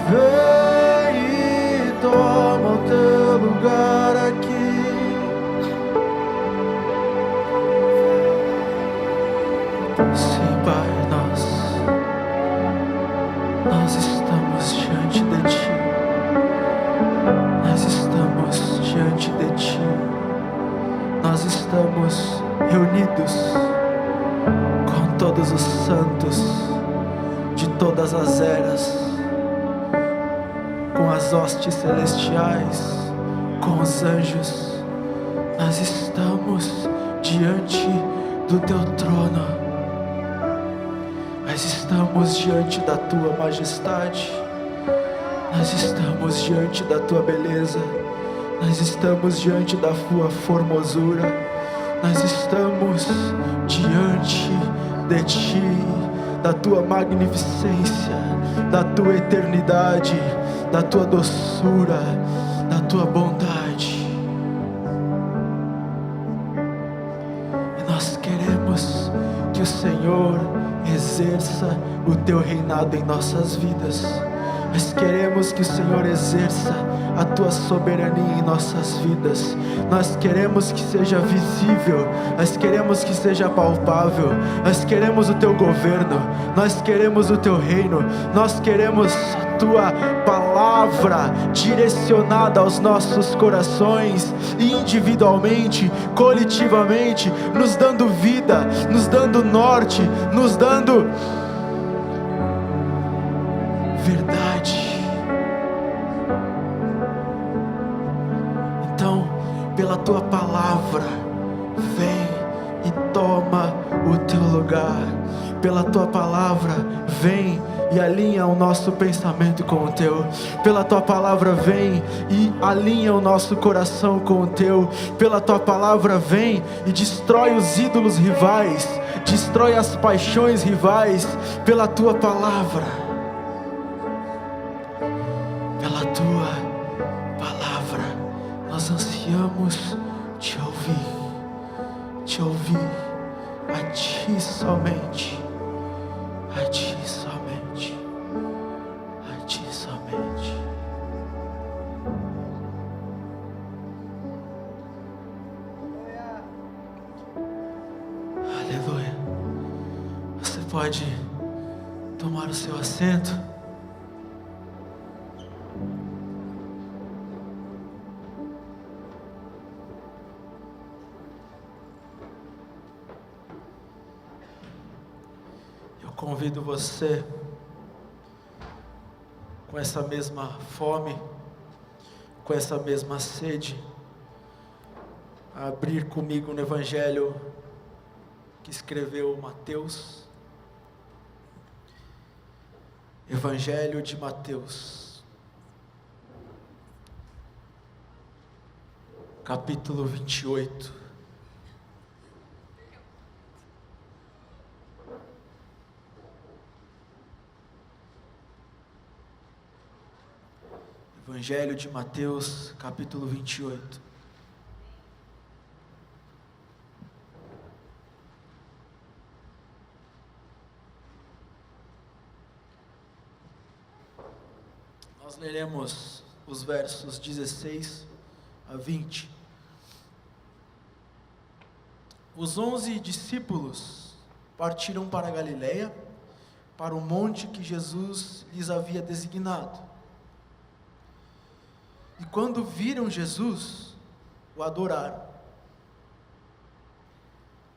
Vem e toma o teu lugar aqui. Sim, Pai, nós estamos diante de Ti. Nós estamos diante de Ti. Nós estamos reunidos com todos os santos de todas as eras, com as hostes celestiais, com os anjos. Nós estamos diante do Teu trono. Nós estamos diante da Tua majestade. Nós estamos diante da Tua beleza. Nós estamos diante da Tua formosura. Nós estamos diante de Ti, da Tua magnificência, da Tua eternidade, da Tua doçura, da Tua bondade. E nós queremos que o Senhor exerça o Teu reinado em nossas vidas. Nós queremos que o Senhor exerça a Tua soberania em nossas vidas. Nós queremos que seja visível, nós queremos que seja palpável. Nós queremos o Teu governo, nós queremos o Teu reino, nós queremos a Tua palavra direcionada aos nossos corações, individualmente, coletivamente, nos dando vida, nos dando norte, nos dando verdade. Então, pela Tua palavra, vem e toma o Teu lugar. Pela Tua palavra, vem e alinha o nosso pensamento com o Teu. Pela Tua palavra, vem e alinha o nosso coração com o Teu. Pela Tua palavra, vem e destrói os ídolos rivais, destrói as paixões rivais. Pela Tua palavra, pela Tua palavra, nós ansiamos Te ouvir, a Ti somente, a Ti somente, a Ti somente. Aleluia. Você pode tomar o seu assento. Convido você, com essa mesma fome, com essa mesma sede, a abrir comigo no Evangelho que escreveu Mateus. Evangelho de Mateus, capítulo 28. Evangelho de Mateus, capítulo 28. Nós leremos os versos 16 a 20. Os 11 discípulos partiram para a Galileia, para o monte que Jesus lhes havia designado. E quando viram Jesus, o adoraram.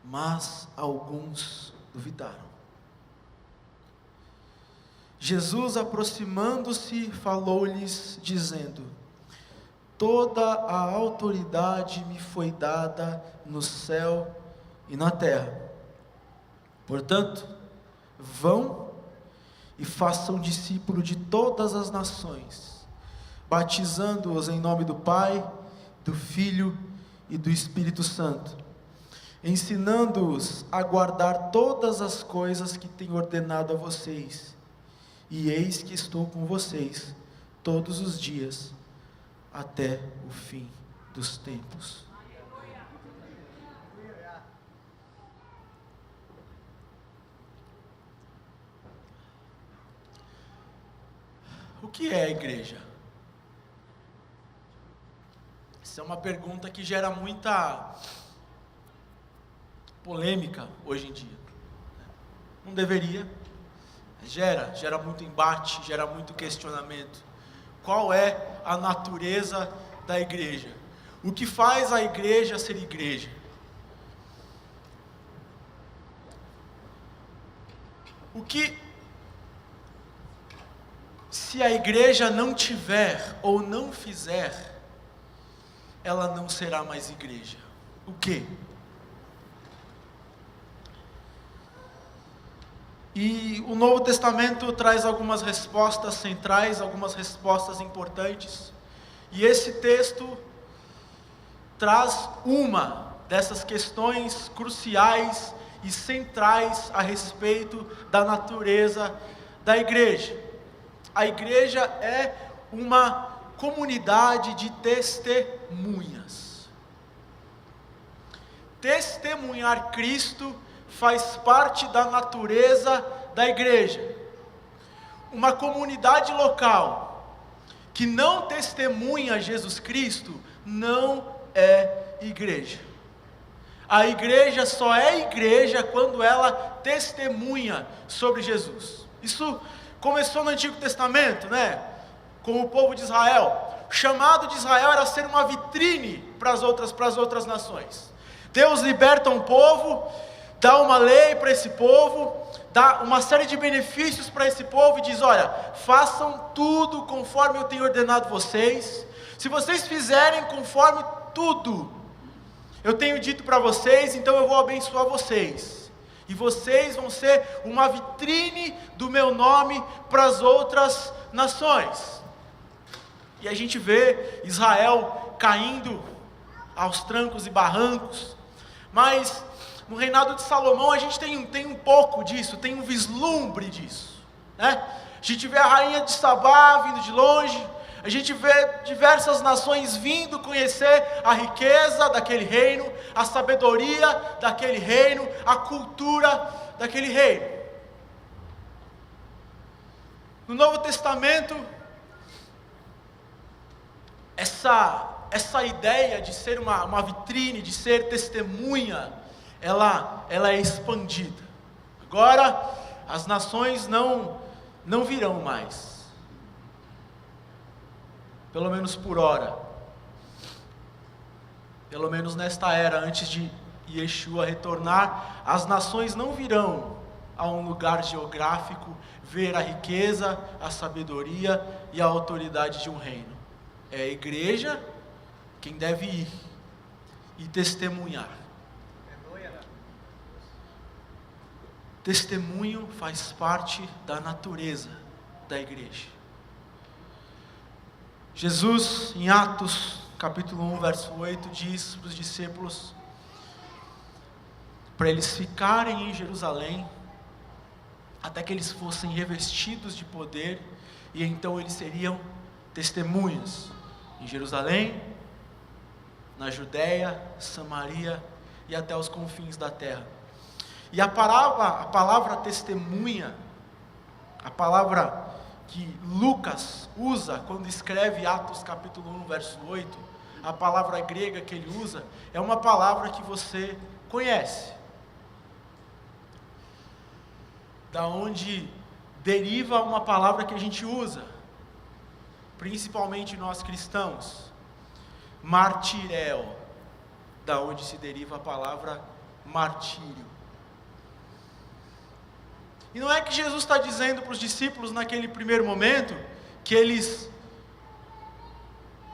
Mas alguns duvidaram. Jesus, aproximando-se, falou-lhes, dizendo: toda a autoridade me foi dada no céu e na terra. Portanto, vão e façam discípulo de todas as nações, batizando-os em nome do Pai, do Filho e do Espírito Santo, ensinando-os a guardar todas as coisas que tenho ordenado a vocês. E eis que estou com vocês todos os dias, até o fim dos tempos. O que é a igreja? Essa é uma pergunta que gera muita polêmica hoje em dia. Não deveria, mas gera muito embate, gera muito questionamento. Qual é a natureza da igreja? O que faz a igreja ser igreja? Se a igreja não tiver ou não fizer, ela não será mais igreja. O quê? E o Novo Testamento traz algumas respostas centrais, algumas respostas importantes. E esse texto traz uma dessas questões cruciais e centrais a respeito da natureza da igreja. A igreja é uma comunidade de testemunhas. Testemunhar Cristo faz parte da natureza da igreja. Uma comunidade local que não testemunha Jesus Cristo não é igreja. A igreja só é igreja quando ela testemunha sobre Jesus. Isso começou no Antigo Testamento, né? Com o povo de Israel. O chamado de Israel era ser uma vitrine para as outras nações. Deus liberta um povo, dá uma lei para esse povo, dá uma série de benefícios para esse povo e diz: olha, façam tudo conforme eu tenho ordenado vocês. Se vocês fizerem conforme tudo eu tenho dito para vocês, então eu vou abençoar vocês. E vocês vão ser uma vitrine do meu nome para as outras nações. E a gente vê Israel caindo aos trancos e barrancos. Mas no reinado de Salomão a gente tem um pouco disso, tem um vislumbre disso, né? A gente vê a rainha de Sabá vindo de longe. A gente vê diversas nações vindo conhecer a riqueza daquele reino, a sabedoria daquele reino, a cultura daquele reino. No Novo Testamento, essa ideia de ser uma vitrine, de ser testemunha, ela é expandida. Agora, as nações não virão mais. Pelo menos por hora, pelo menos nesta era, antes de Yeshua retornar, as nações não virão a um lugar geográfico ver a riqueza, a sabedoria e a autoridade de um reino. É a igreja quem deve ir e testemunhar. Testemunho faz parte da natureza da igreja. Jesus, em Atos, capítulo 1, verso 8, diz para os discípulos, para eles ficarem em Jerusalém, até que eles fossem revestidos de poder, e então eles seriam testemunhas, em Jerusalém, na Judéia, Samaria, e até os confins da terra. E a palavra testemunha, a palavra que Lucas usa quando escreve Atos capítulo 1, verso 8, a palavra grega que ele usa, é uma palavra que você conhece. Da onde deriva uma palavra que a gente usa, principalmente nós cristãos, martireo, da onde se deriva a palavra martírio. E não é que Jesus está dizendo para os discípulos naquele primeiro momento que eles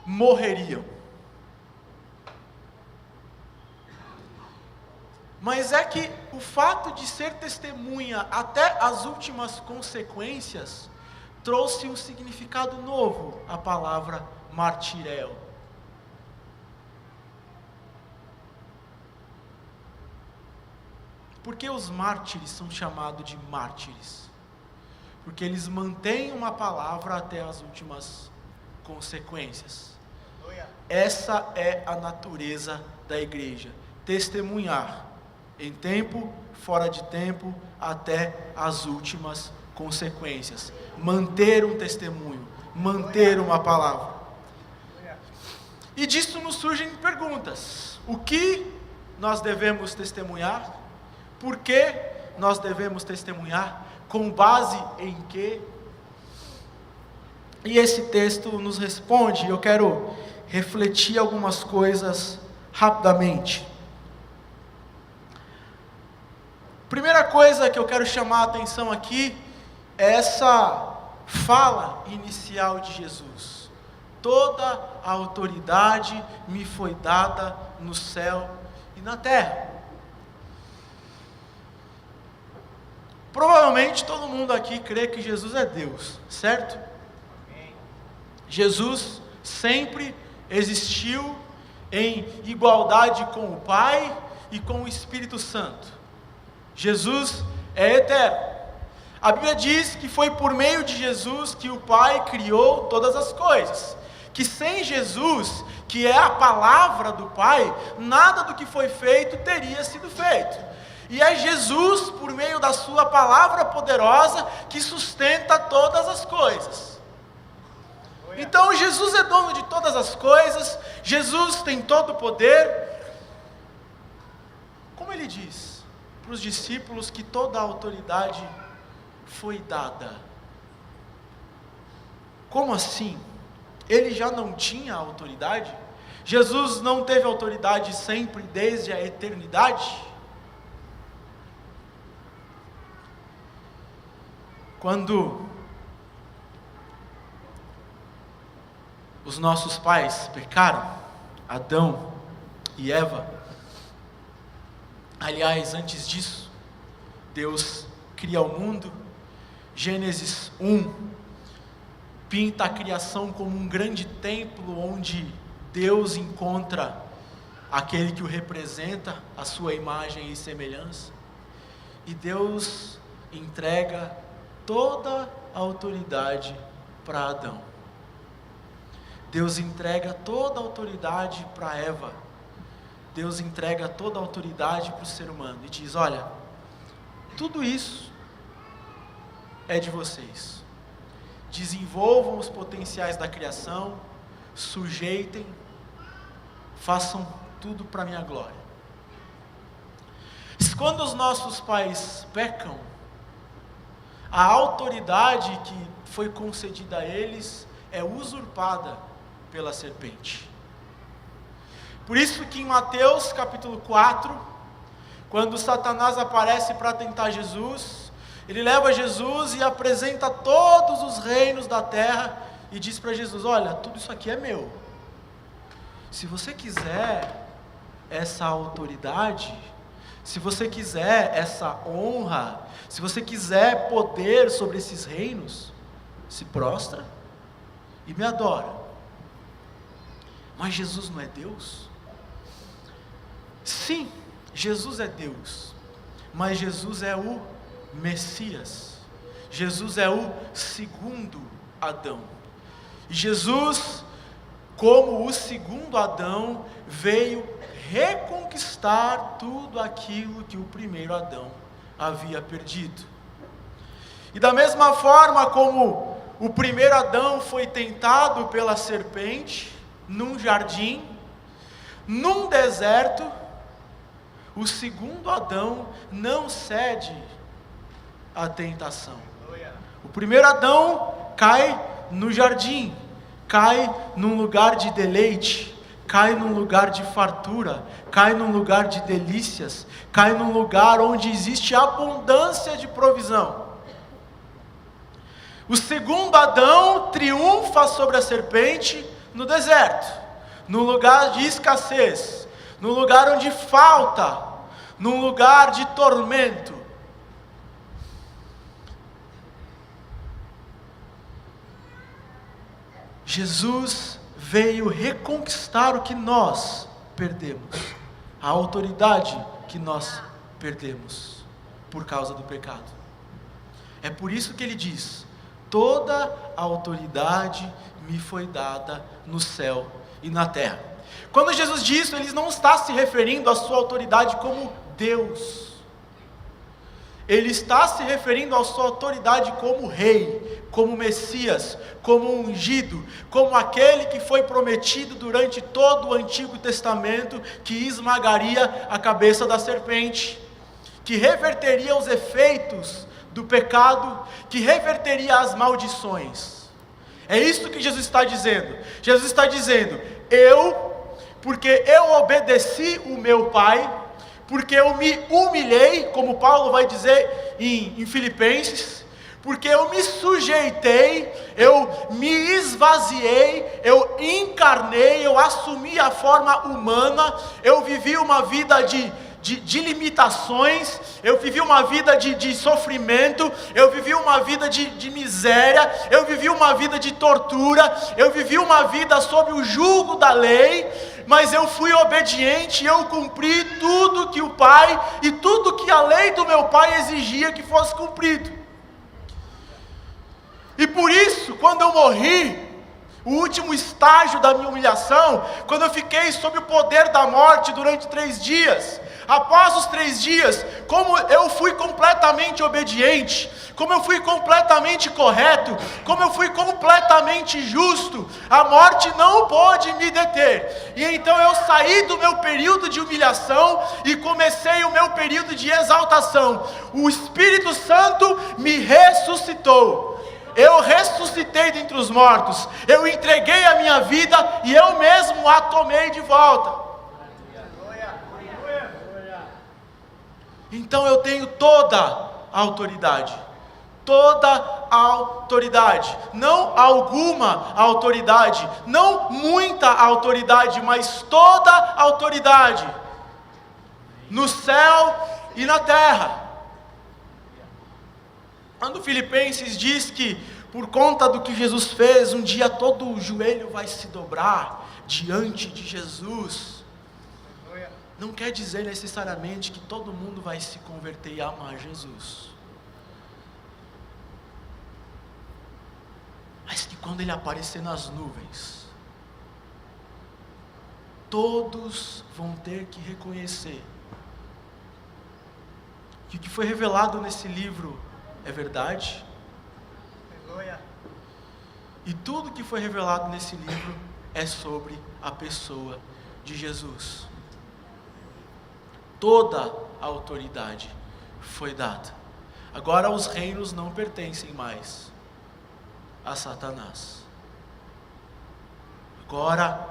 morreriam. Mas é que o fato de ser testemunha até as últimas consequências trouxe um significado novo à palavra martireo. Por que os mártires são chamados de mártires? Porque eles mantêm uma palavra até as últimas consequências. Essa é a natureza da igreja. Testemunhar em tempo, fora de tempo, até as últimas consequências. Manter um testemunho. manter uma palavra. E disso nos surgem perguntas: o que nós devemos testemunhar? Por que nós devemos testemunhar? Com base em quê? E esse texto nos responde. Eu quero refletir algumas coisas rapidamente. Primeira coisa que eu quero chamar a atenção aqui é essa fala inicial de Jesus: toda a autoridade me foi dada no céu e na terra. Provavelmente todo mundo aqui crê que Jesus é Deus, certo? Jesus sempre existiu em igualdade com o Pai e com o Espírito Santo. Jesus é eterno. A Bíblia diz que foi por meio de Jesus que o Pai criou todas as coisas. Que sem Jesus, que é a palavra do Pai, nada do que foi feito teria sido feito. E é Jesus, por meio da sua palavra poderosa, que sustenta todas as coisas. Então Jesus é dono de todas as coisas, Jesus tem todo o poder. Como ele diz para os discípulos que toda a autoridade foi dada? Como assim? Ele já não tinha autoridade? Jesus não teve autoridade sempre, desde a eternidade? Quando os nossos pais pecaram, Adão e Eva, aliás, antes disso, Deus cria o mundo. Gênesis 1 pinta a criação como um grande templo onde Deus encontra aquele que o representa, a sua imagem e semelhança, e Deus entrega toda a autoridade para Adão. Deus entrega toda a autoridade para Eva. Deus entrega toda a autoridade para o ser humano e diz: olha, tudo isso é de vocês. Desenvolvam os potenciais da criação, sujeitem, façam tudo para a minha glória. Quando os nossos pais pecam, a autoridade que foi concedida a eles é usurpada pela serpente. Por isso que em Mateus capítulo 4, quando Satanás aparece para tentar Jesus, ele leva Jesus e apresenta todos os reinos da terra e diz para Jesus: olha, tudo isso aqui é meu. Se você quiser essa autoridade, se você quiser essa honra, se você quiser poder sobre esses reinos, se prostra e me adora. Mas Jesus não é Deus? Sim, Jesus é Deus, mas Jesus é o Messias. Jesus é o segundo Adão. E Jesus, como o segundo Adão, veio reconquistar tudo aquilo que o primeiro Adão havia perdido. E da mesma forma como o primeiro Adão foi tentado pela serpente, num jardim, num deserto, o segundo Adão não cede à tentação. O primeiro Adão cai no jardim, cai num lugar de deleite, cai num lugar de fartura, cai num lugar de delícias, cai num lugar onde existe abundância de provisão. O segundo Adão triunfa sobre a serpente no deserto, no lugar de escassez, no lugar onde falta, num lugar de tormento. Jesus veio reconquistar o que nós perdemos, a autoridade que nós perdemos por causa do pecado. É por isso que ele diz: toda a autoridade me foi dada no céu e na terra. Quando Jesus diz, ele não está se referindo à sua autoridade como Deus. Ele está se referindo à sua autoridade como rei, como Messias, como ungido, como aquele que foi prometido durante todo o Antigo Testamento, que esmagaria a cabeça da serpente, que reverteria os efeitos do pecado, que reverteria as maldições. É isso que Jesus está dizendo. Jesus está dizendo: porque eu obedeci o meu Pai, porque eu me humilhei, como Paulo vai dizer em Filipenses, porque eu me sujeitei, eu me esvaziei, eu encarnei, eu assumi a forma humana, eu vivi uma vida de limitações, eu vivi uma vida de sofrimento, eu vivi uma vida de miséria, eu vivi uma vida de tortura, eu vivi uma vida sob o jugo da lei, mas eu fui obediente, eu cumpri tudo que o Pai e tudo que a lei do meu Pai exigia que fosse cumprido. E por isso, quando eu morri, o último estágio da minha humilhação, quando eu fiquei sob o poder da morte durante 3 dias, após os 3 dias, como eu fui completamente obediente, como eu fui completamente correto, como eu fui completamente justo, a morte não pôde me deter. E então eu saí do meu período de humilhação e comecei o meu período de exaltação. O Espírito Santo me ressuscitou. Eu ressuscitei dentre os mortos, eu entreguei a minha vida e eu mesmo a tomei de volta. Então eu tenho toda a autoridade, não alguma autoridade, não muita autoridade, mas toda a autoridade, no céu e na terra. Quando Filipenses diz que por conta do que Jesus fez, um dia todo o joelho vai se dobrar diante de Jesus, não quer dizer necessariamente que todo mundo vai se converter e amar Jesus, mas que quando Ele aparecer nas nuvens, todos vão ter que reconhecer que o que foi revelado nesse livro é verdade. E tudo que foi revelado nesse livro é sobre a pessoa de Jesus. Toda a autoridade foi dada. Agora os reinos não pertencem mais a Satanás. Agora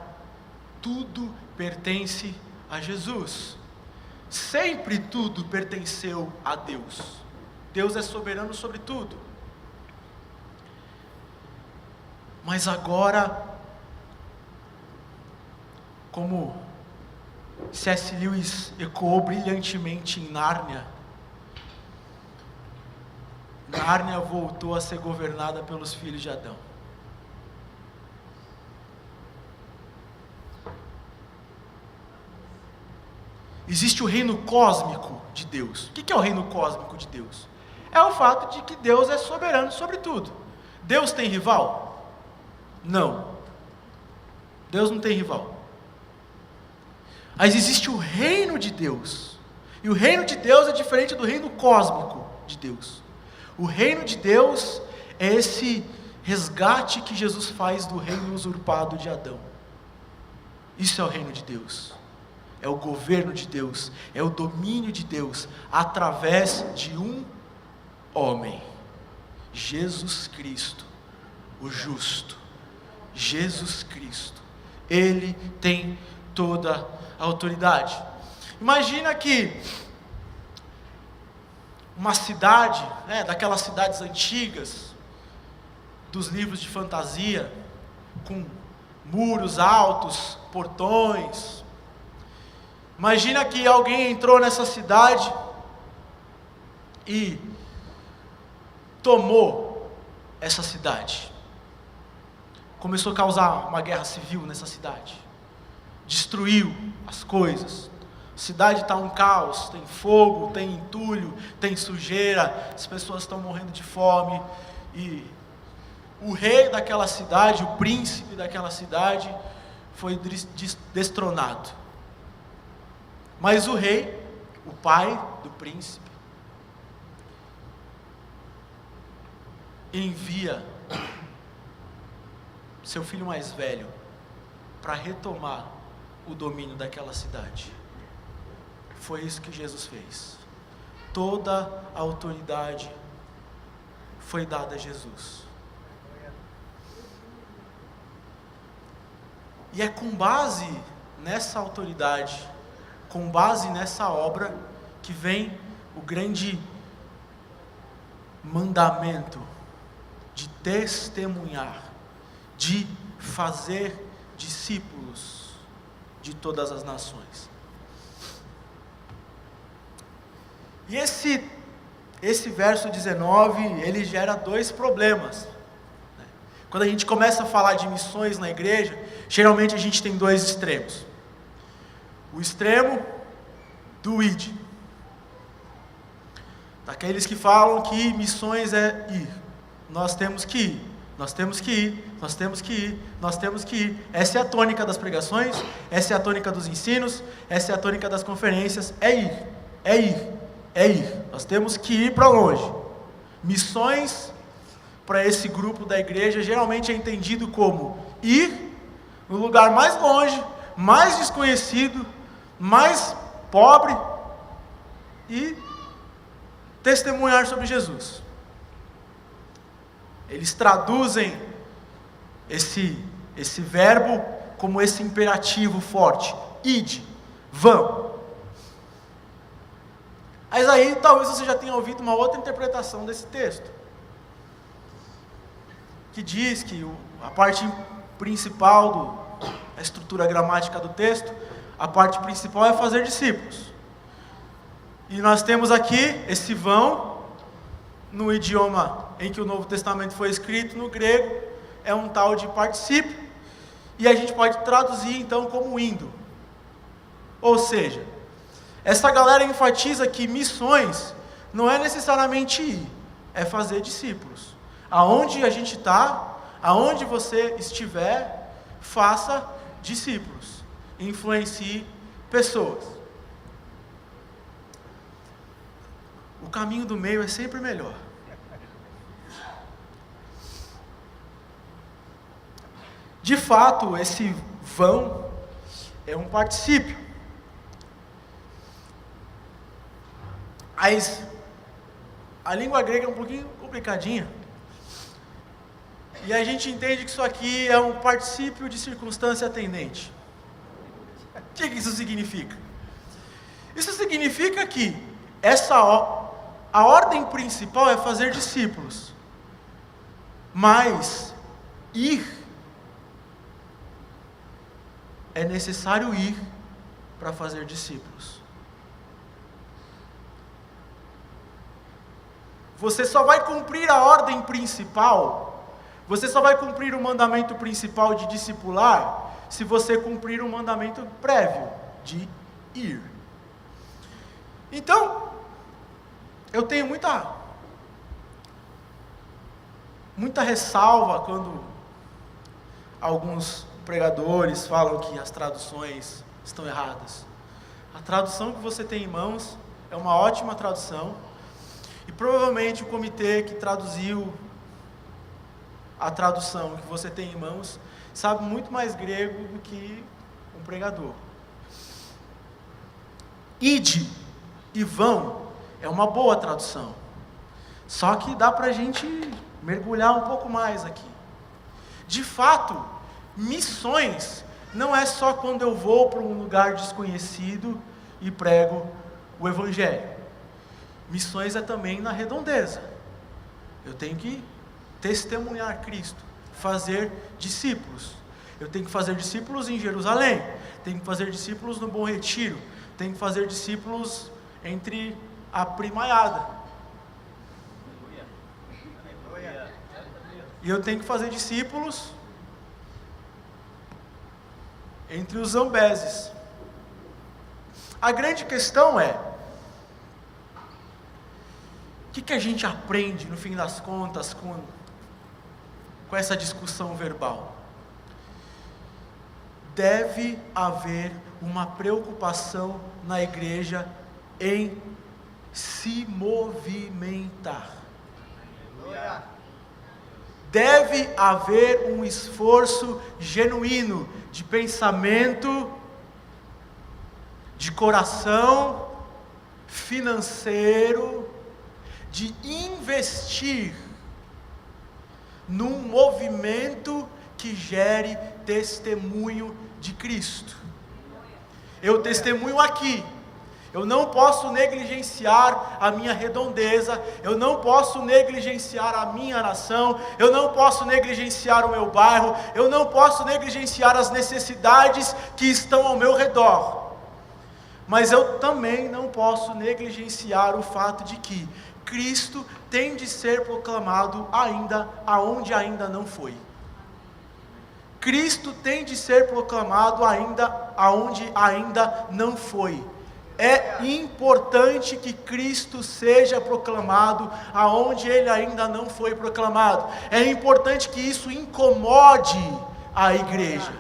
tudo pertence a Jesus. Sempre tudo pertenceu a Deus. Deus é soberano sobre tudo. Mas agora, como C.S. Lewis ecoou brilhantemente em Nárnia, Nárnia voltou a ser governada pelos filhos de Adão. Existe o reino cósmico de Deus. O que é o reino cósmico de Deus? É o fato de que Deus é soberano sobre tudo. Deus tem rival? Não. Deus não tem rival. Mas existe o reino de Deus. E o reino de Deus é diferente do reino cósmico de Deus. O reino de Deus é esse resgate que Jesus faz do reino usurpado de Adão. Isso é o reino de Deus. É o governo de Deus, é o domínio de Deus, através de um homem, Jesus Cristo, o justo, Jesus Cristo. Ele tem toda a autoridade. Imagina que uma cidade, daquelas cidades antigas, dos livros de fantasia, com muros altos, portões. Imagina que alguém entrou nessa cidade e tomou essa cidade. Começou a causar uma guerra civil nessa cidade. Destruiu as coisas. A cidade está um caos, tem fogo, tem entulho, tem sujeira, as pessoas estão morrendo de fome. E o rei daquela cidade, o príncipe daquela cidade, foi destronado. Mas o rei, o pai do príncipe, envia seu filho mais velho para retomar o domínio daquela cidade. Foi isso que Jesus fez. Toda a autoridade foi dada a Jesus. E é com base nessa autoridade, com base nessa obra, que vem o grande mandamento de testemunhar, de fazer discípulos de todas as nações. E esse verso 19, ele gera dois problemas. Quando a gente começa a falar de missões na igreja, geralmente a gente tem dois extremos. O extremo do id, daqueles que falam que missões é ir. Nós temos que ir, nós temos que ir, nós temos que ir, nós temos que ir. Essa é a tônica das pregações, essa é a tônica dos ensinos, essa é a tônica das conferências, é ir, é ir, é ir. Nós temos que ir para longe. Missões, para esse grupo da igreja, geralmente é entendido como ir no lugar mais longe, mais desconhecido, mais pobre, e testemunhar sobre Jesus. Eles traduzem esse verbo como esse imperativo forte: ide, vão. Mas aí talvez você já tenha ouvido uma outra interpretação desse texto, que diz que a parte principal da estrutura gramática do texto, a parte principal é fazer discípulos. E nós temos aqui esse vão, no idioma em que o Novo Testamento foi escrito, no grego, é um tal de particípio, e a gente pode traduzir então como indo. Ou seja, essa galera enfatiza que missões não é necessariamente ir, é fazer discípulos. Aonde a gente está, aonde você estiver, faça discípulos, influencie pessoas. O caminho do meio é sempre melhor. De fato, esse vão é um particípio. Mas a língua grega é um pouquinho complicadinha. E a gente entende que isso aqui é um particípio de circunstância tendente. O que isso significa? Isso significa que a ordem principal é fazer discípulos. Mas ir, é necessário ir para fazer discípulos. Você só vai cumprir a ordem principal, você só vai cumprir o mandamento principal de discipular, se você cumprir o mandamento prévio de ir. Então, eu tenho muita ressalva quando alguns pregadores falam que as traduções estão erradas. A tradução que você tem em mãos é uma ótima tradução, e provavelmente o comitê que traduziu a tradução que você tem em mãos sabe muito mais grego do que um pregador. Ide e vão é uma boa tradução, só que dá para a gente mergulhar um pouco mais aqui. De fato, missões não é só quando eu vou para um lugar desconhecido e prego o evangelho. Missões é também na redondeza. Eu tenho que testemunhar Cristo, fazer discípulos. Eu tenho que fazer discípulos em Jerusalém, tenho que fazer discípulos no Bom Retiro, tenho que fazer discípulos entre a primaiada. E eu tenho que fazer discípulos entre os zambeses. A grande questão é, o que a gente aprende no fim das contas com essa discussão verbal? Deve haver uma preocupação na igreja em se movimentar. deve haver um esforço genuíno de pensamento, de coração, financeiro, de investir num movimento que gere testemunho de Cristo. Eu testemunho aqui. Eu não posso negligenciar a minha redondeza, eu não posso negligenciar a minha nação, eu não posso negligenciar o meu bairro, eu não posso negligenciar as necessidades que estão ao meu redor. Mas eu também não posso negligenciar o fato de que Cristo tem de ser proclamado ainda aonde ainda não foi. Cristo tem de ser proclamado ainda aonde ainda não foi. É importante que Cristo seja proclamado aonde Ele ainda não foi proclamado. É importante que isso incomode a igreja,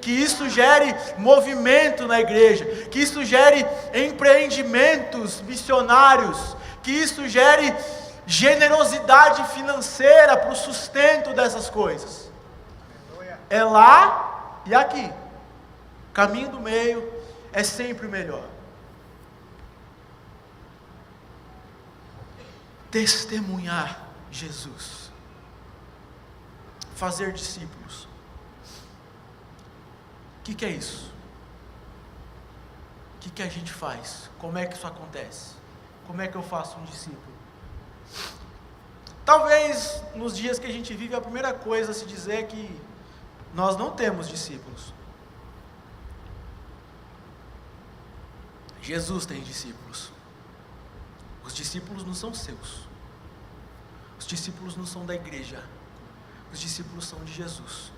que isso gere movimento na igreja, que isso gere empreendimentos missionários, que isso gere generosidade financeira para o sustento dessas coisas. É lá e aqui. Caminho do meio é sempre melhor. Testemunhar Jesus, fazer discípulos. O que é isso? O que a gente faz? Como é que isso acontece? Como é que eu faço um discípulo? Talvez nos dias que a gente vive, a primeira coisa a se dizer é que nós não temos discípulos. Jesus tem discípulos. Os discípulos não são seus. Os discípulos não são da igreja. Os discípulos são de Jesus.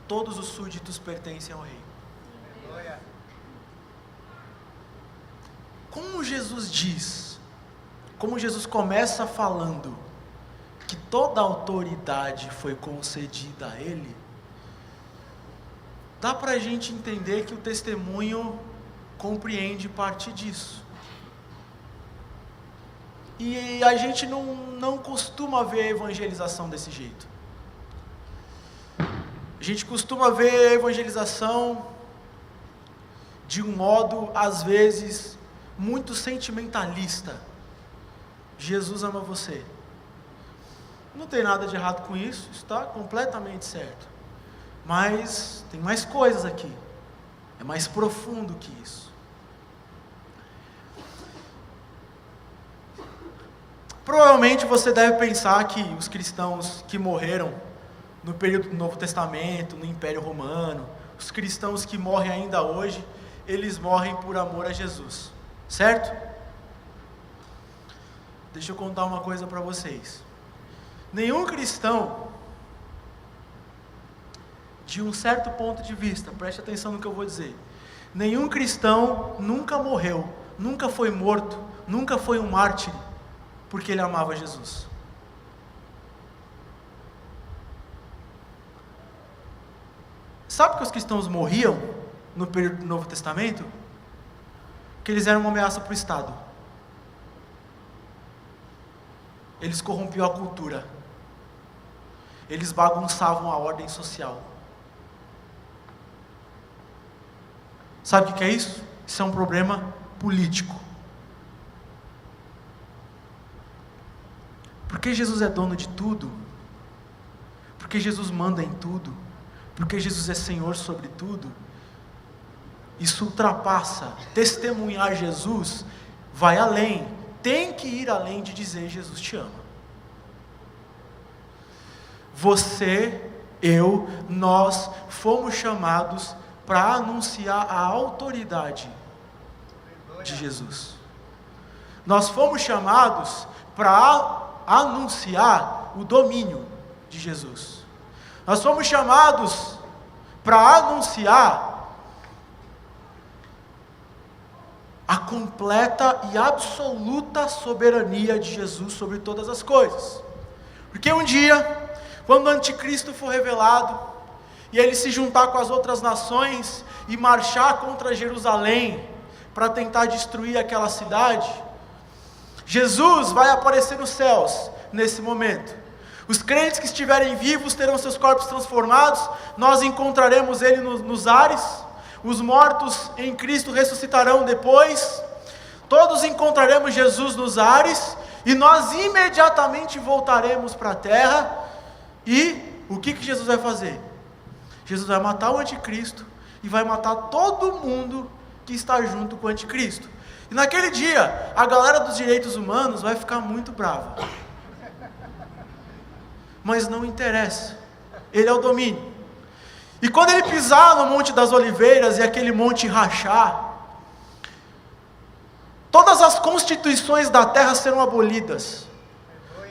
Todos os súditos pertencem ao rei. Como Jesus diz, como Jesus começa falando que toda a autoridade foi concedida a Ele, dá para a gente entender que o testemunho compreende parte disso. E a gente não costuma ver a evangelização desse jeito. A gente costuma ver a evangelização de um modo, às vezes, muito sentimentalista. Jesus ama você. Não tem nada de errado com isso, está completamente certo. Mas tem mais coisas aqui. É mais profundo que isso. Provavelmente você deve pensar que os cristãos que morreram no período do Novo Testamento, no Império Romano, os cristãos que morrem ainda hoje, eles morrem por amor a Jesus, certo? Deixa eu contar uma coisa para vocês. Nenhum cristão, de um certo ponto de vista, preste atenção no que eu vou dizer, nenhum cristão nunca morreu, nunca foi morto, nunca foi um mártir, porque ele amava Jesus. Sabe que os cristãos morriam no período do Novo Testamento? Porque eles eram uma ameaça para o Estado. Eles corrompiam a cultura. Eles bagunçavam a ordem social. Sabe o que é isso? Isso é um problema político. Porque Jesus é dono de tudo, porque Jesus manda em tudo, porque Jesus é Senhor sobre tudo, isso ultrapassa. Testemunhar Jesus vai além, tem que ir além de dizer Jesus te ama. Você, eu, nós fomos chamados para anunciar a autoridade de Jesus. Nós fomos chamados para anunciar o domínio de Jesus. Nós fomos chamados para anunciar a completa e absoluta soberania de Jesus sobre todas as coisas. Porque um dia, quando o anticristo for revelado, e ele se juntar com as outras nações e marchar contra Jerusalém para tentar destruir aquela cidade, Jesus vai aparecer nos céus nesse momento. Os crentes que estiverem vivos terão seus corpos transformados, nós encontraremos Ele nos ares, os mortos em Cristo ressuscitarão depois, todos encontraremos Jesus nos ares, e nós imediatamente voltaremos para a terra, e o que Jesus vai fazer? Jesus vai matar o anticristo, e vai matar todo mundo que está junto com o anticristo. E naquele dia, a galera dos direitos humanos vai ficar muito brava. Mas não interessa, Ele é o domínio. E quando Ele pisar no Monte das Oliveiras e aquele monte rachar, todas as constituições da terra serão abolidas.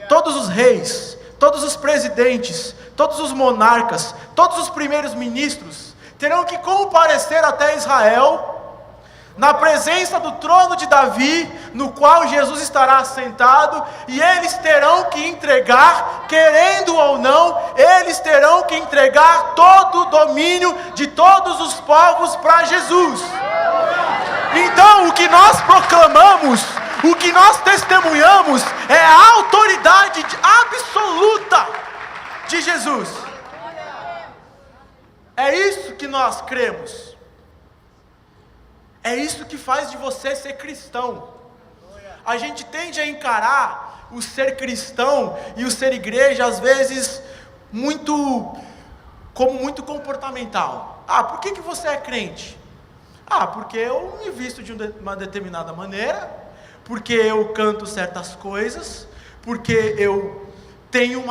Todos os reis, todos os presidentes, todos os monarcas, todos os primeiros ministros terão que comparecer até Israel, na presença do trono de Davi, no qual Jesus estará assentado, e eles terão que entregar, querendo ou não, eles terão que entregar todo o domínio de todos os povos para Jesus. Então, o que nós proclamamos, o que nós testemunhamos, é a autoridade absoluta de Jesus. É isso que nós cremos. É isso que faz de você ser cristão. A gente tende a encarar o ser cristão e o ser igreja, às vezes, como muito comportamental. Por que você é crente? Porque eu me visto de uma determinada maneira, porque eu canto certas coisas, porque eu tenho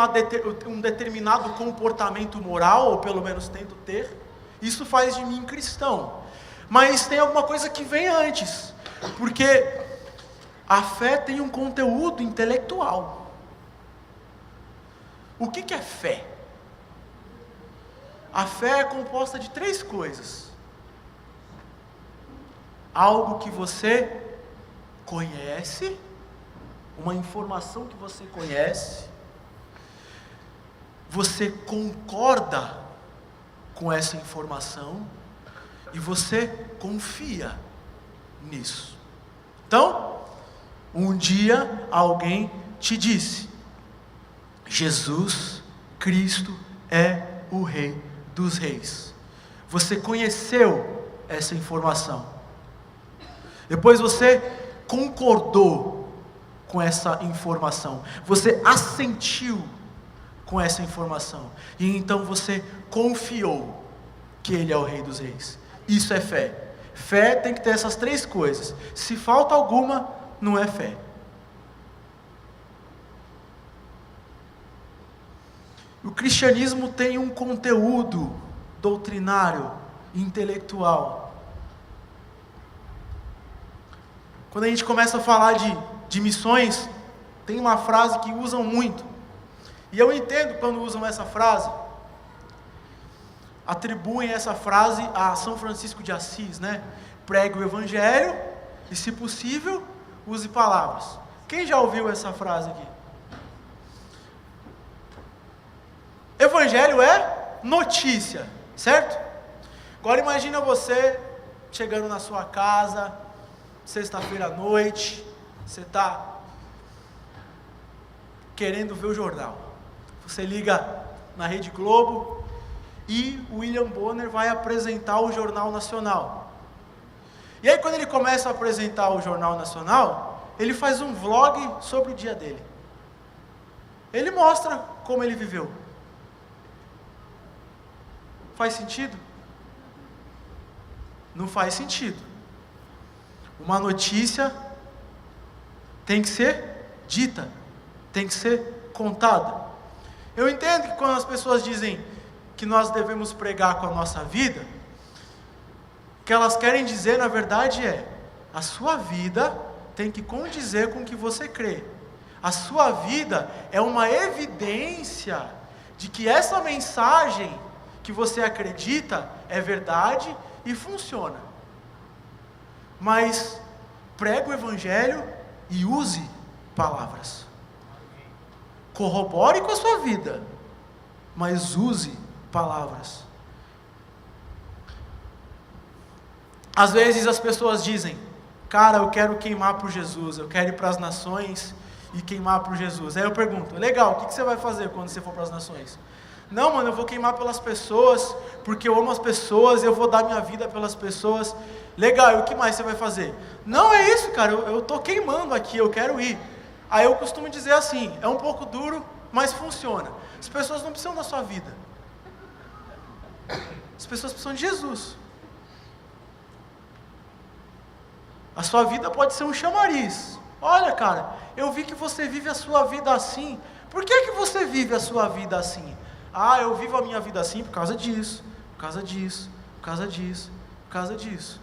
um determinado comportamento moral, ou pelo menos tento ter. Isso faz de mim cristão. Mas tem alguma coisa que vem antes, porque a fé tem um conteúdo intelectual. O que é fé? A fé é composta de 3 coisas: algo que você conhece, uma informação que você conhece, você concorda com essa informação, e você confia nisso. Então, um dia alguém te disse: Jesus Cristo é o Rei dos Reis. Você conheceu essa informação. Depois você concordou com essa informação. Você assentiu com essa informação. E então você confiou que Ele é o Rei dos Reis. Isso é fé. Fé tem que ter essas 3 coisas. Se falta alguma, não é fé. O cristianismo tem um conteúdo doutrinário, intelectual. Quando a gente começa a falar de missões, tem uma frase que usam muito. E eu entendo quando usam essa frase. Atribuem essa frase a São Francisco de Assis, né? Pregue o evangelho e, se possível, use palavras. Quem já ouviu essa frase aqui? Evangelho é notícia, certo? Agora imagina você chegando na sua casa, sexta-feira à noite, você está querendo ver o jornal. Você liga na Rede Globo e o William Bonner vai apresentar o Jornal Nacional. E aí quando ele começa a apresentar o Jornal Nacional, ele faz um vlog sobre o dia dele. Ele mostra como ele viveu. Faz sentido? Não faz sentido. Uma notícia tem que ser dita, tem que ser contada. Eu entendo que quando as pessoas dizem que nós devemos pregar com a nossa vida, o que elas querem dizer na verdade é: a sua vida tem que condizer com o que você crê. A sua vida é uma evidência de que essa mensagem que você acredita é verdade e funciona. Mas pregue o evangelho e use palavras. Corrobore com a sua vida, mas use palavras. Às vezes as pessoas dizem: cara, eu quero queimar por Jesus, eu quero ir para as nações e queimar por Jesus. Aí eu pergunto, legal, o que você vai fazer quando você for para as nações? Não, mano, eu vou queimar pelas pessoas, porque eu amo as pessoas, eu vou dar minha vida pelas pessoas. Legal, e o que mais você vai fazer? Não é isso, cara, eu estou queimando aqui, eu quero ir. Aí eu costumo dizer assim, é um pouco duro, mas funciona. As pessoas não precisam da sua vida. As pessoas precisam de Jesus. A sua vida pode ser um chamariz. Olha, cara, eu vi que você vive a sua vida assim. Por que você vive a sua vida assim? Ah, eu vivo a minha vida assim por causa disso, por causa disso, por causa disso, por causa disso.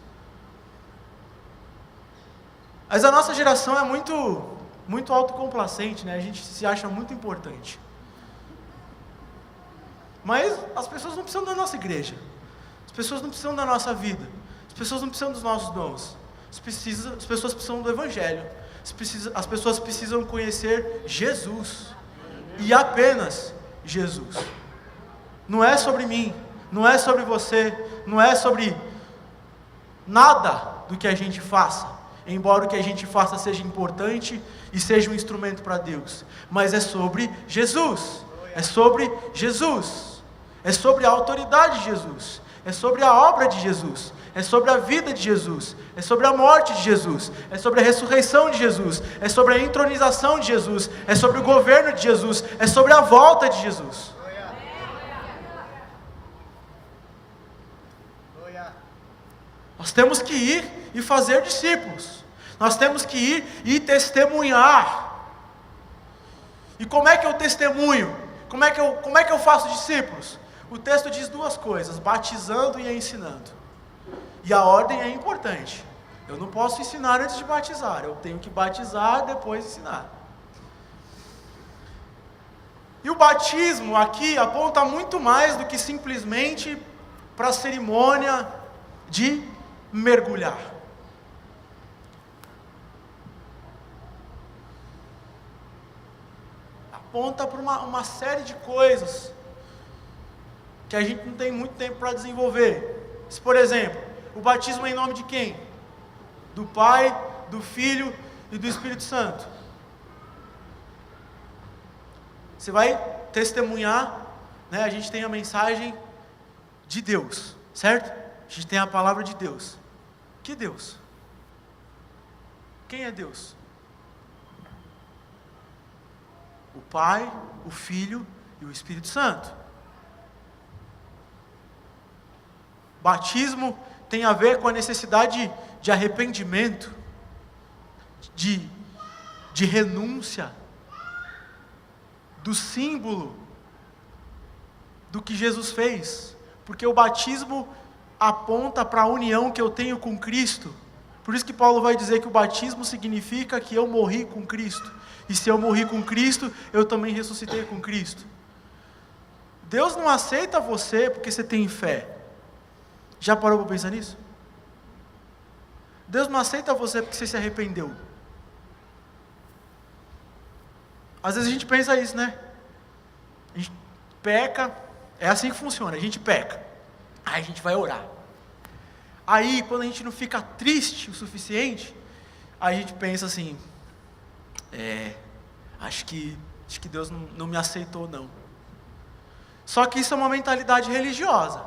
Mas a nossa geração é muito autocomplacente, né? A gente se acha muito importante. Mas as pessoas não precisam da nossa igreja. As pessoas não precisam da nossa vida. As pessoas não precisam dos nossos dons. As pessoas precisam do Evangelho. As pessoas precisam conhecer Jesus. E apenas Jesus. Não é sobre mim, não é sobre você, não é sobre nada do que a gente faça, embora o que a gente faça seja importante e seja um instrumento para Deus, mas é sobre Jesus, é sobre Jesus, é sobre a autoridade de Jesus, é sobre a obra de Jesus, é sobre a vida de Jesus, é sobre a morte de Jesus, é sobre a ressurreição de Jesus, é sobre a entronização de Jesus, é sobre o governo de Jesus, é sobre a volta de Jesus. Nós temos que ir e fazer discípulos. Nós temos que ir e testemunhar. E como é que eu testemunho? Como é que eu faço discípulos? O texto diz duas coisas: batizando e ensinando. E a ordem é importante. Eu não posso ensinar antes de batizar. Eu tenho que batizar, depois ensinar. E o batismo aqui aponta muito mais do que simplesmente para a cerimônia de mergulhar. Aponta para uma série de coisas que a gente não tem muito tempo para desenvolver. Se, por exemplo, o batismo é em nome de quem? Do Pai, do Filho e do Espírito Santo. Você vai testemunhar, né? A gente tem a mensagem de Deus, certo? A gente tem a palavra de Deus. Que Deus? Quem é Deus? O Pai, o Filho e o Espírito Santo. Batismo tem a ver com a necessidade de arrependimento, de renúncia, do símbolo do que Jesus fez, porque o batismo aponta para a união que eu tenho com Cristo. Por isso que Paulo vai dizer que o batismo significa que eu morri com Cristo, e se eu morri com Cristo, eu também ressuscitei com Cristo. Deus não aceita você porque você tem fé. Já parou para pensar nisso? Deus não aceita você porque você se arrependeu. Às vezes a gente pensa isso, né? A gente peca, é assim que funciona, a gente peca. Aí a gente vai orar. Aí, quando a gente não fica triste o suficiente, aí a gente pensa assim, acho que Deus não me aceitou não. Só que isso é uma mentalidade religiosa.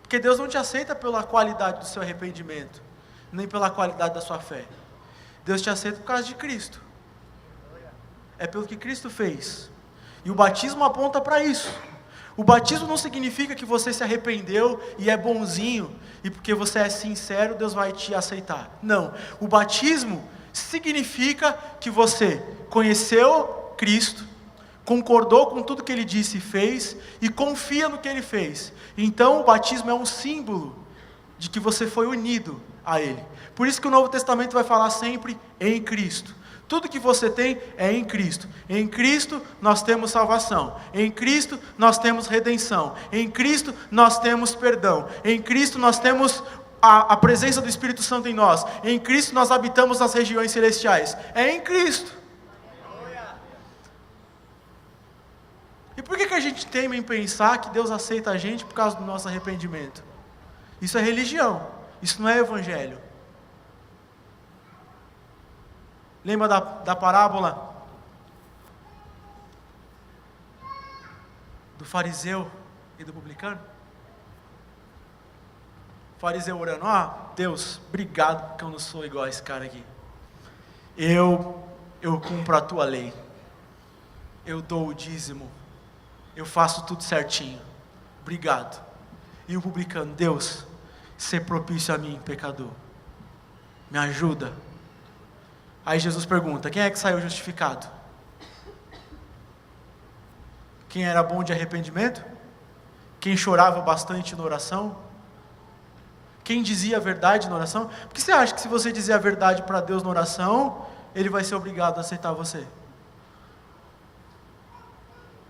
Porque Deus não te aceita pela qualidade do seu arrependimento, nem pela qualidade da sua fé. Deus te aceita por causa de Cristo. É pelo que Cristo fez. E o batismo aponta para isso. O batismo não significa que você se arrependeu e é bonzinho, e porque você é sincero, Deus vai te aceitar. Não. O batismo significa que você conheceu Cristo, concordou com tudo que Ele disse e fez, e confia no que Ele fez. Então o batismo é um símbolo de que você foi unido a Ele. Por isso que o Novo Testamento vai falar sempre em Cristo. Tudo que você tem é em Cristo. Em Cristo nós temos salvação. Em Cristo nós temos redenção. Em Cristo nós temos perdão. Em Cristo nós temos a presença do Espírito Santo em nós. Em Cristo nós habitamos nas regiões celestiais. É em Cristo. E por que a gente teme em pensar que Deus aceita a gente por causa do nosso arrependimento? Isso é religião. Isso não é evangelho. Lembra da parábola do fariseu e do publicano? O fariseu orando: Deus, obrigado que eu não sou igual a esse cara aqui. Eu cumpro a tua lei. Eu dou o dízimo. Eu faço tudo certinho. Obrigado. E o publicano: Deus, ser propício a mim, pecador. Me ajuda. Aí Jesus pergunta: quem é que saiu justificado? Quem era bom de arrependimento? Quem chorava bastante na oração? Quem dizia a verdade na oração? Por que você acha que se você dizer a verdade para Deus na oração, Ele vai ser obrigado a aceitar você?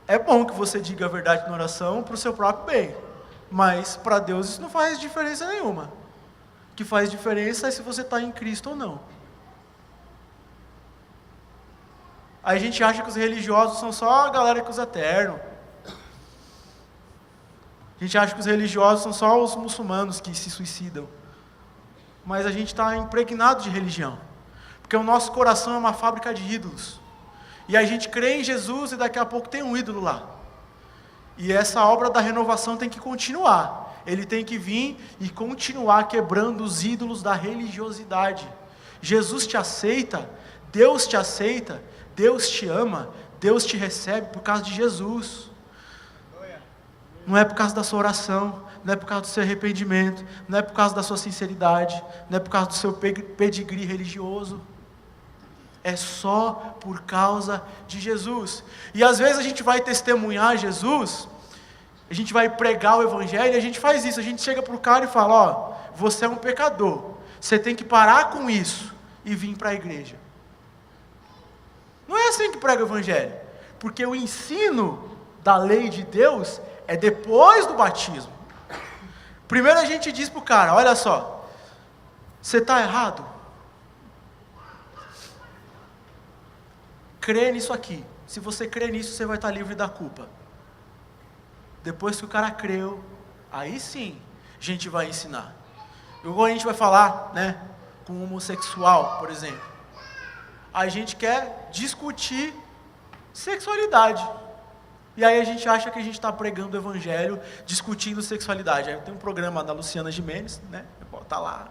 É bom que você diga a verdade na oração para o seu próprio bem, mas para Deus isso não faz diferença nenhuma. O que faz diferença é se você está em Cristo ou não. Aí a gente acha que os religiosos são só a galera que usa terno. A gente acha que os religiosos são só os muçulmanos que se suicidam. Mas a gente está impregnado de religião. Porque o nosso coração é uma fábrica de ídolos. E a gente crê em Jesus e daqui a pouco tem um ídolo lá. E essa obra da renovação tem que continuar. Ele tem que vir e continuar quebrando os ídolos da religiosidade. Jesus te aceita, Deus te ama, Deus te recebe por causa de Jesus. Não é por causa da sua oração, não é por causa do seu arrependimento, não é por causa da sua sinceridade, não é por causa do seu pedigree religioso. É só por causa de Jesus. E às vezes a gente vai testemunhar Jesus, a gente vai pregar o evangelho e a gente faz isso. A gente chega para o cara e fala: você é um pecador, você tem que parar com isso e vir para a igreja. Não é assim que prega o evangelho, porque o ensino da lei de Deus é depois do batismo. Primeiro a gente diz para o cara: olha só, você está errado, crê nisso aqui. Se você crê nisso, você vai estar livre da culpa. Depois que o cara creu, aí sim a gente vai ensinar. Igual a gente vai falar, com um homossexual, por exemplo. A gente quer discutir sexualidade. E aí a gente acha que a gente está pregando o evangelho, discutindo sexualidade. Aí tem um programa da Luciana Gimenez, tá lá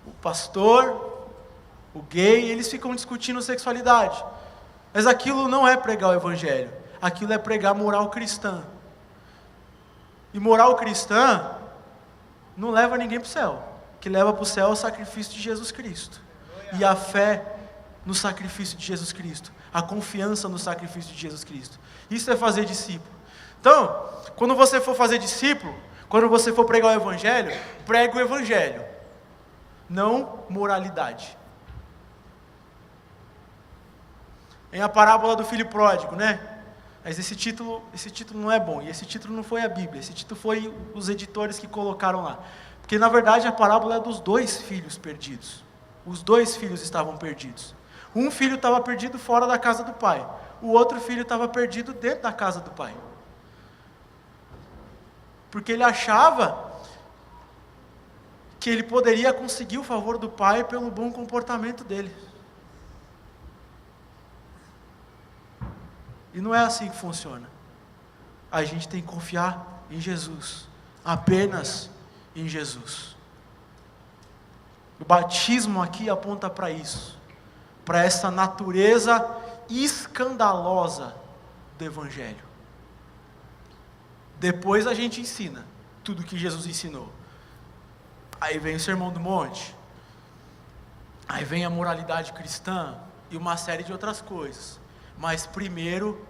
o pastor, o gay, eles ficam discutindo sexualidade. Mas aquilo não é pregar o evangelho, aquilo é pregar moral cristã. E moral cristã não leva ninguém para o céu. O que leva para o céu é o sacrifício de Jesus Cristo. E a fé no sacrifício de Jesus Cristo. A confiança no sacrifício de Jesus Cristo. Isso é fazer discípulo. Então, quando você for fazer discípulo, quando você for pregar o evangelho, prega o evangelho, não moralidade. Em a parábola do filho pródigo, Mas esse título não é bom, e esse título não foi a Bíblia, esse título foi os editores que colocaram lá. Porque na verdade a parábola é dos 2 filhos perdidos. Os 2 filhos estavam perdidos. Um filho estava perdido fora da casa do pai, o outro filho estava perdido dentro da casa do pai. Porque ele achava que ele poderia conseguir o favor do pai pelo bom comportamento dele. E não é assim que funciona. A gente tem que confiar em Jesus, apenas em Jesus. O batismo aqui aponta para isso, para essa natureza escandalosa do evangelho. Depois a gente ensina tudo que Jesus ensinou. Aí vem o Sermão do Monte, aí vem a moralidade cristã e uma série de outras coisas. Mas primeiro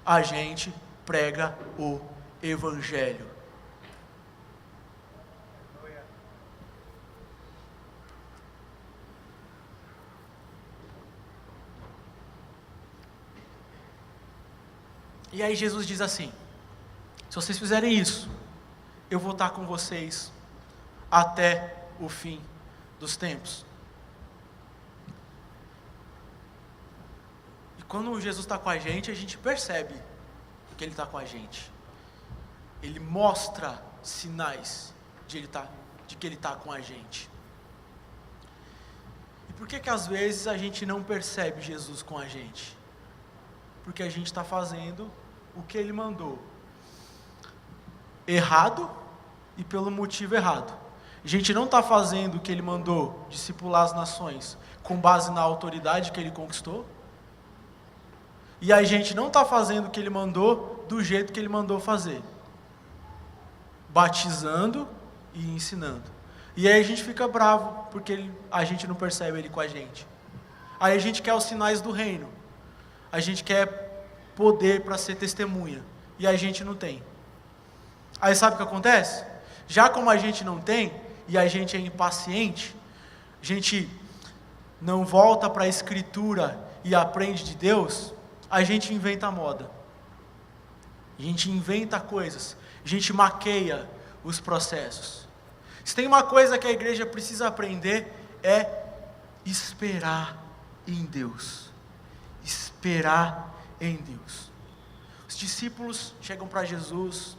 a gente prega o evangelho. E aí Jesus diz assim: se vocês fizerem isso, eu vou estar com vocês até o fim dos tempos. E quando Jesus está com a gente percebe que Ele está com a gente. Ele mostra sinais de que Ele está com a gente. E por que às vezes a gente não percebe Jesus com a gente? Porque a gente está fazendo o que Ele mandou errado e pelo motivo errado. A gente não está fazendo o que Ele mandou, discipular as nações, com base na autoridade que Ele conquistou. E a gente não está fazendo o que Ele mandou do jeito que Ele mandou fazer, batizando e ensinando. E aí a gente fica bravo, porque a gente não percebe Ele com a gente. Aí a gente quer os sinais do reino, a gente quer poder para ser testemunha, e a gente não tem. Aí sabe o que acontece? Já como a gente não tem, e a gente é impaciente, a gente não volta para a Escritura e aprende de Deus, a gente inventa moda, a gente inventa coisas, a gente maqueia os processos. Se tem uma coisa que a igreja precisa aprender, é esperar em Deus. Esperar em Deus. Os discípulos chegam para Jesus,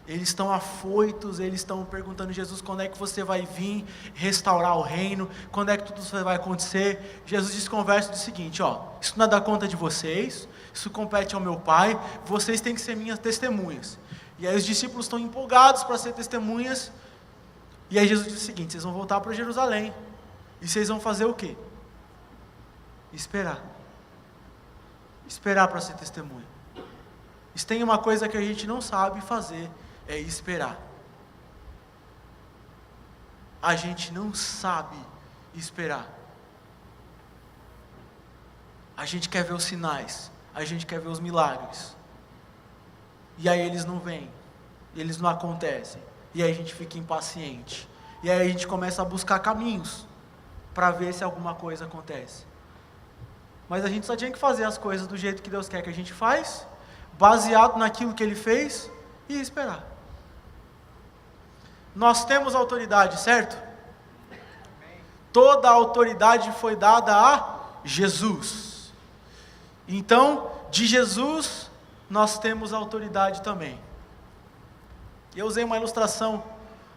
eles estão afoitos, eles estão perguntando: Jesus, quando é que você vai vir restaurar o reino? Quando é que tudo isso vai acontecer? Jesus diz, conversa do seguinte: isso não é da conta de vocês, isso compete ao meu Pai, vocês têm que ser minhas testemunhas. E aí os discípulos estão empolgados para ser testemunhas, e aí Jesus diz o seguinte: vocês vão voltar para Jerusalém, e vocês vão fazer o quê? Esperar para ser testemunha. Se tem uma coisa que a gente não sabe fazer, é esperar. A gente não sabe esperar. A gente quer ver os sinais, a gente quer ver os milagres, e aí eles não vêm, eles não acontecem, e aí a gente fica impaciente, e aí a gente começa a buscar caminhos para ver se alguma coisa acontece. Mas a gente só tinha que fazer as coisas do jeito que Deus quer que a gente faz, baseado naquilo que Ele fez, e esperar. Nós temos autoridade, certo? Toda a autoridade foi dada a Jesus. Então, de Jesus, nós temos autoridade também. Eu usei uma ilustração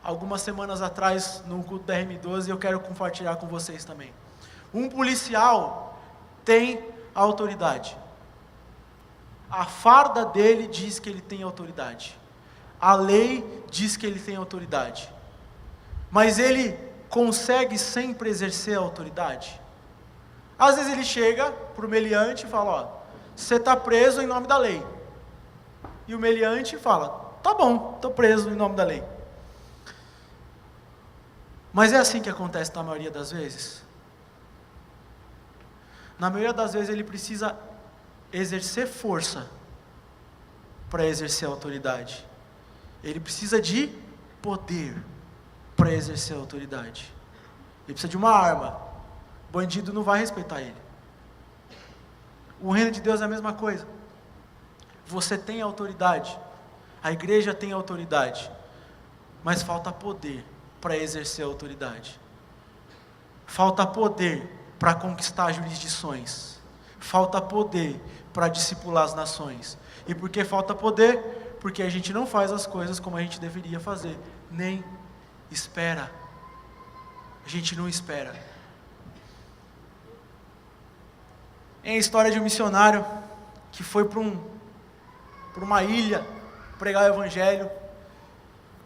algumas semanas atrás no culto da RM12 e eu quero compartilhar com vocês também. Um policial tem autoridade. A farda dele diz que ele tem autoridade. A lei diz que ele tem autoridade. Mas ele consegue sempre exercer a autoridade? Às vezes ele chega para o meliante e fala: você está preso em nome da lei. E o meliante fala: tá bom, estou preso em nome da lei. Mas é assim que acontece na maioria das vezes? Na maioria das vezes ele precisa exercer força para exercer a autoridade. Ele precisa de poder para exercer a autoridade. Ele precisa de uma arma. O bandido não vai respeitar ele. O reino de Deus é a mesma coisa. Você tem autoridade, a igreja tem autoridade, mas falta poder para exercer a autoridade. Falta poder para conquistar jurisdições. Falta poder para discipular as nações. E por que falta poder? Porque a gente não faz as coisas como a gente deveria fazer, nem espera. A gente não espera. É a história de um missionário que foi para uma ilha pregar o evangelho,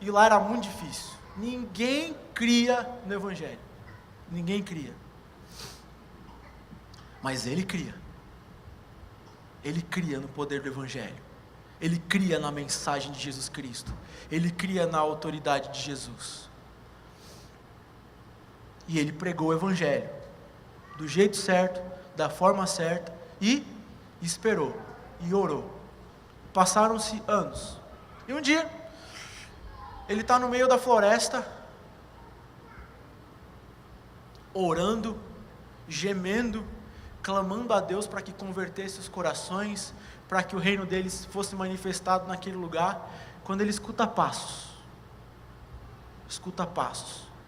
e lá era muito difícil. Ninguém cria no evangelho. Ninguém cria. Mas ele cria. Ele cria no poder do evangelho. Ele cria na mensagem de Jesus Cristo. Ele cria na autoridade de Jesus. E ele pregou o evangelho do jeito certo, da forma certa, e esperou, e orou. Passaram-se anos. E um dia, ele está no meio da floresta, orando, gemendo, clamando a Deus para que convertesse os corações, para que o reino deles fosse manifestado naquele lugar, quando ele escuta passos,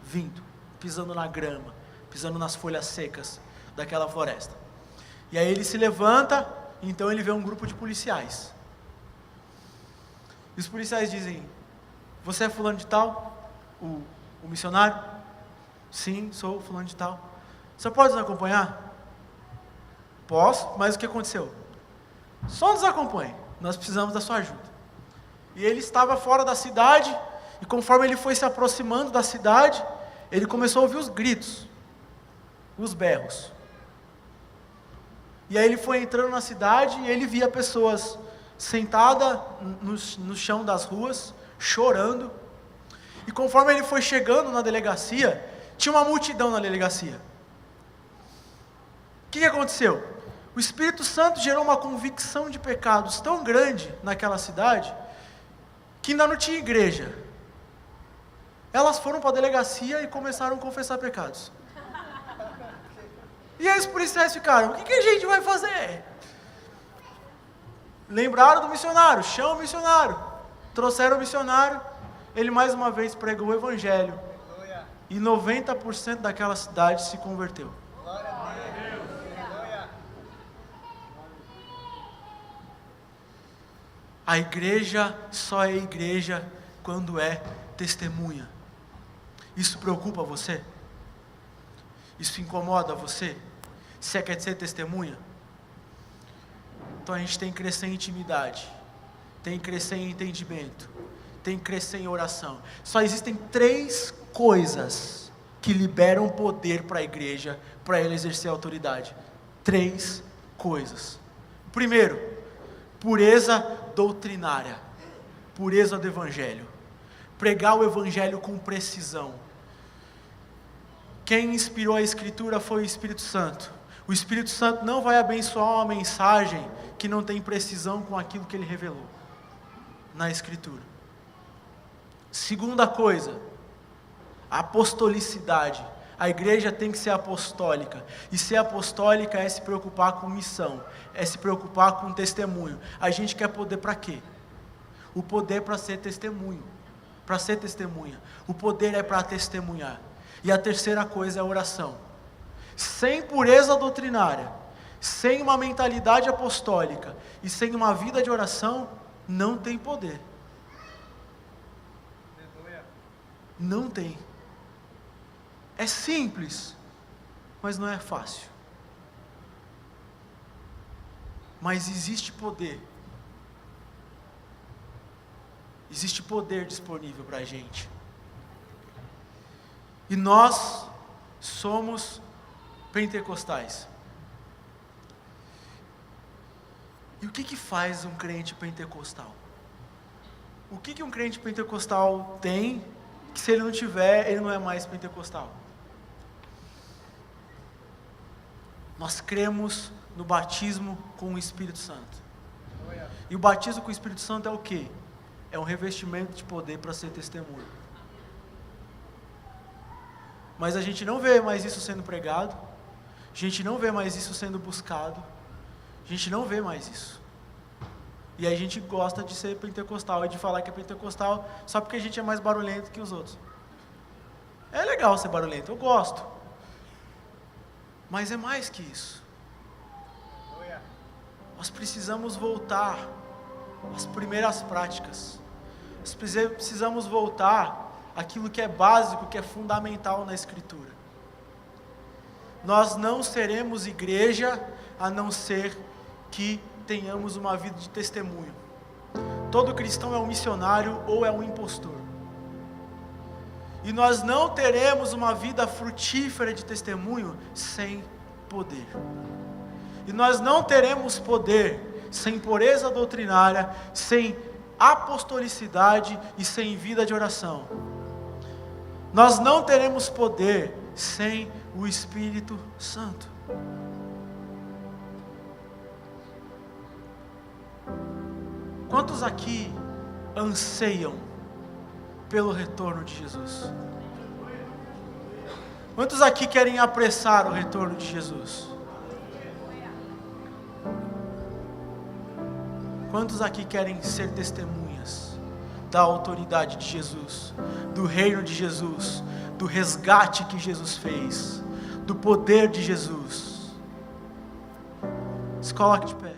vindo, pisando na grama, pisando nas folhas secas daquela floresta. E aí ele se levanta, e então ele vê um grupo de policiais. E os policiais dizem: você é fulano de tal? O missionário? Sim, sou fulano de tal. Você pode nos acompanhar? Posso, mas o que aconteceu? Só nos acompanhe, nós precisamos da sua ajuda. E ele estava fora da cidade, e conforme ele foi se aproximando da cidade, ele começou a ouvir os gritos, os berros. E aí ele foi entrando na cidade, e ele via pessoas sentadas no chão das ruas, chorando. E conforme ele foi chegando na delegacia, tinha uma multidão na delegacia. O que aconteceu? O Espírito Santo gerou uma convicção de pecados tão grande naquela cidade, que ainda não tinha igreja. Elas foram para a delegacia e começaram a confessar pecados. E aí os policiais ficaram, o que a gente vai fazer? Lembraram do missionário, chama o missionário. Trouxeram o missionário, ele mais uma vez pregou o evangelho. E 90% daquela cidade se converteu. A igreja só é igreja quando é testemunha. Isso preocupa você? Isso incomoda você? Você quer ser testemunha? Então a gente tem que crescer em intimidade, tem que crescer em entendimento, tem que crescer em oração. Só existem 3 coisas que liberam poder para a igreja, para ela exercer a autoridade. 3 coisas. Primeiro, pureza doutrinária, pureza do evangelho. Pregar o evangelho com precisão. Quem inspirou a escritura foi o Espírito Santo. O Espírito Santo não vai abençoar uma mensagem que não tem precisão com aquilo que ele revelou na escritura. Segunda coisa, apostolicidade. A igreja tem que ser apostólica, e ser apostólica é se preocupar com missão, é se preocupar com testemunho. A gente quer poder para quê? O poder para ser testemunho, para ser testemunha. O poder é para testemunhar. E a terceira coisa é a oração. Sem pureza doutrinária, sem uma mentalidade apostólica e sem uma vida de oração, não tem poder. Não tem. É simples, mas não é fácil. Mas existe poder. Existe poder disponível para a gente. E nós somos pentecostais. E o que faz um crente pentecostal? O que um crente pentecostal tem, que se ele não tiver, ele não é mais pentecostal? Nós cremos no batismo com o Espírito Santo. E o batismo com o Espírito Santo é o quê? É um revestimento de poder para ser testemunho. Mas a gente não vê mais isso sendo pregado, a gente não vê mais isso sendo buscado, a gente não vê mais isso. E a gente gosta de ser pentecostal e de falar que é pentecostal só porque a gente é mais barulhento que os outros. É legal ser barulhento, eu gosto. Mas é mais que isso. Nós precisamos voltar às primeiras práticas. Nós precisamos voltar àquilo que é básico, que é fundamental na Escritura. Nós não seremos igreja a não ser que tenhamos uma vida de testemunho. Todo cristão é um missionário ou é um impostor. E nós não teremos uma vida frutífera de testemunho sem poder. E nós não teremos poder sem pureza doutrinária, sem apostolicidade e sem vida de oração. Nós não teremos poder sem o Espírito Santo. Quantos aqui anseiam pelo retorno de Jesus? Quantos aqui querem apressar o retorno de Jesus? Quantos aqui querem ser testemunhas da autoridade de Jesus, do reino de Jesus, do resgate que Jesus fez, do poder de Jesus? Se coloque de pé.